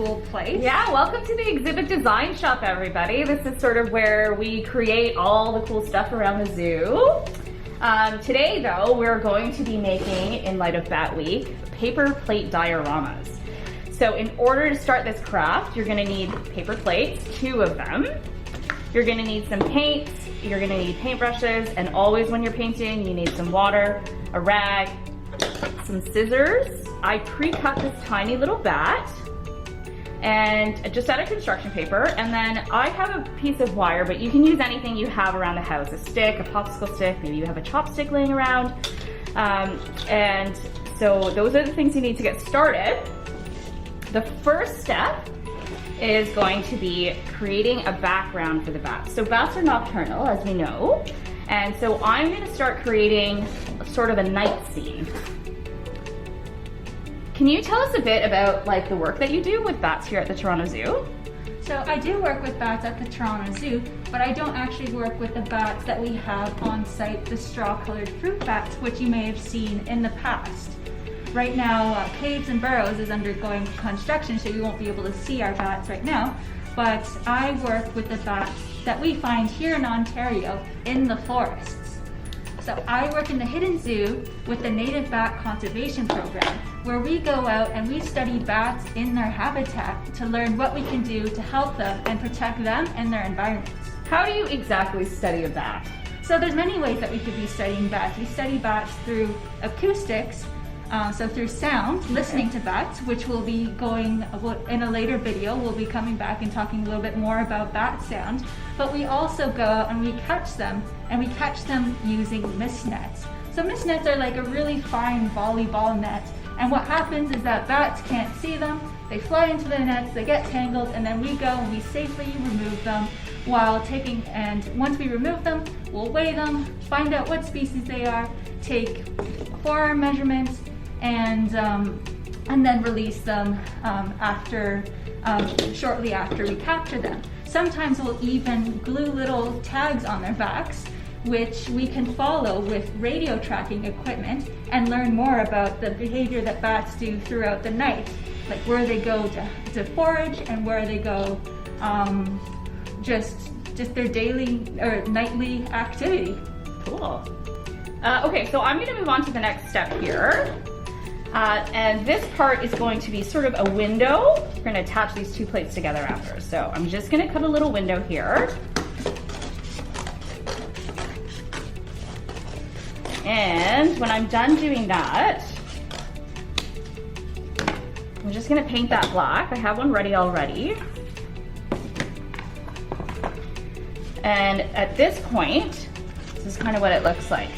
cool place. Yeah, welcome to the exhibit design shop, everybody. This is sort of where we create all the cool stuff around the zoo. Today, though, we're going to be making, in light of Bat Week, paper plate dioramas. So in order to start this craft, you're gonna need paper plates, 2 of them. You're gonna need some paints, you're gonna need paintbrushes, and always when you're painting, you need some water, a rag, some scissors. I pre-cut this tiny little bat, and just out of construction paper, and then I have a piece of wire, but you can use anything you have around the house, a stick, a popsicle stick, maybe you have a chopstick laying around. And so those are the things you need to get started. The first step is going to be creating a background for the bats. So bats are nocturnal, as we know, and so I'm gonna start creating sort of a night scene. Can you tell us a bit about the work that you do with bats here at the Toronto Zoo? So I do work with bats at the Toronto Zoo, but I don't actually work with the bats that we have on site, the straw-colored fruit bats, which you may have seen in the past. Right now, Caves and Burrows is undergoing construction, so you won't be able to see our bats right now, but I work with the bats that we find here in Ontario in the forests. So I work in the Hidden Zoo with the Native Bat Conservation Program, where we go out and we study bats in their habitat to learn what we can do to help them and protect them and their environments. How do you exactly study a bat? So there's many ways that we could be studying bats. We study bats through acoustics, so through sound, listening to bats, which will be going in a later video. We'll be coming back and talking a little bit more about bat sound. But we also go out and we catch them, and we catch them using mist nets. So mist nets are like a really fine volleyball net, and what happens is that bats can't see them, they fly into the nets, they get tangled, and then we go and we safely remove them and once we remove them, we'll weigh them, find out what species they are, take forearm measurements, and then release them shortly after we capture them. Sometimes we'll even glue little tags on their backs, which we can follow with radio tracking equipment and learn more about the behavior that bats do throughout the night, like where they go to forage and where they go just their daily or nightly activity. Cool. Okay, so I'm gonna move on to the next step here. And this part is going to be sort of a window. We're gonna attach these 2 plates together after. So I'm just gonna cut a little window here. And when I'm done doing that, I'm just gonna paint that black. I have one ready already. And at this point, this is kind of what it looks like.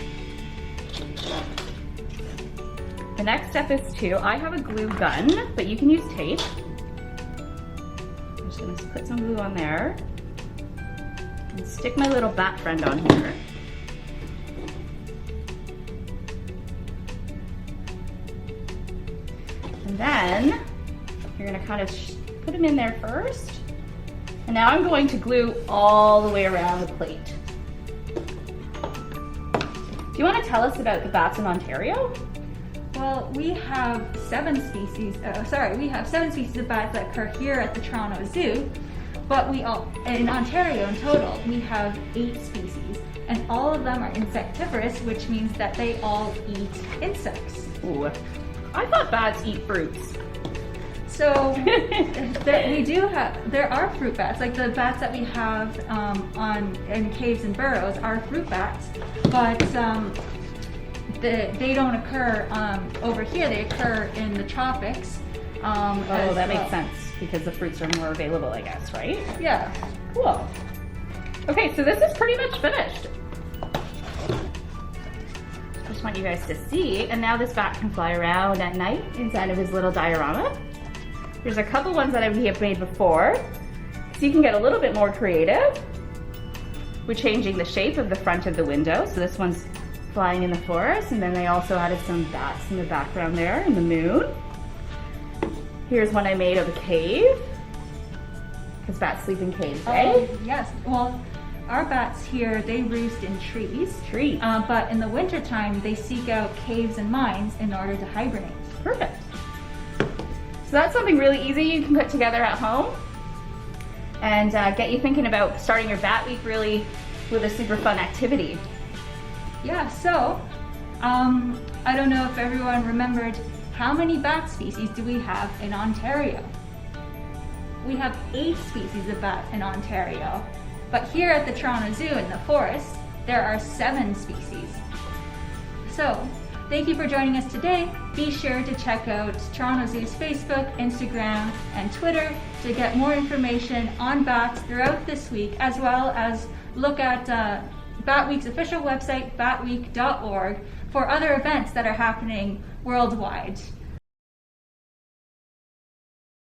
The next step is I have a glue gun, but you can use tape. I'm just gonna put some glue on there and stick my little bat friend on here. And then you're gonna kind of put them in there first. And now I'm going to glue all the way around the plate. Do you want to tell us about the bats in Ontario? Well, we have 7 species of bats that occur here at the Toronto Zoo, but in Ontario in total, we have 8 species, and all of them are insectivorous, which means that they all eat insects. Ooh, I thought bats eat fruits. So there are fruit bats, like the bats that we have in Caves and Burrows are fruit bats, but they don't occur over here. They occur in the tropics. That makes sense, because the fruits are more available, I guess, right? Yeah. Cool. Okay, so this is pretty much finished. I just want you guys to see, and now this bat can fly around at night inside of his little diorama. There's a couple ones that we have made before, so you can get a little bit more creative. We're changing the shape of the front of the window, so this one's flying in the forest, and then they also added some bats in the background there, and the moon. Here's one I made of a cave, because bats sleep in caves, right? Yes. Well, our bats here, they roost in trees. But in the wintertime, they seek out caves and mines in order to hibernate. Perfect. So that's something really easy you can put together at home and get you thinking about starting your Bat Week really with a super fun activity. Yeah, so I don't know if everyone remembered, how many bat species do we have in Ontario? We have 8 species of bat in Ontario, but here at the Toronto Zoo in the forest, there are 7 species. So, thank you for joining us today. Be sure to check out Toronto Zoo's Facebook, Instagram, and Twitter to get more information on bats throughout this week, as well as look at Bat Week's official website, batweek.org, for other events that are happening worldwide.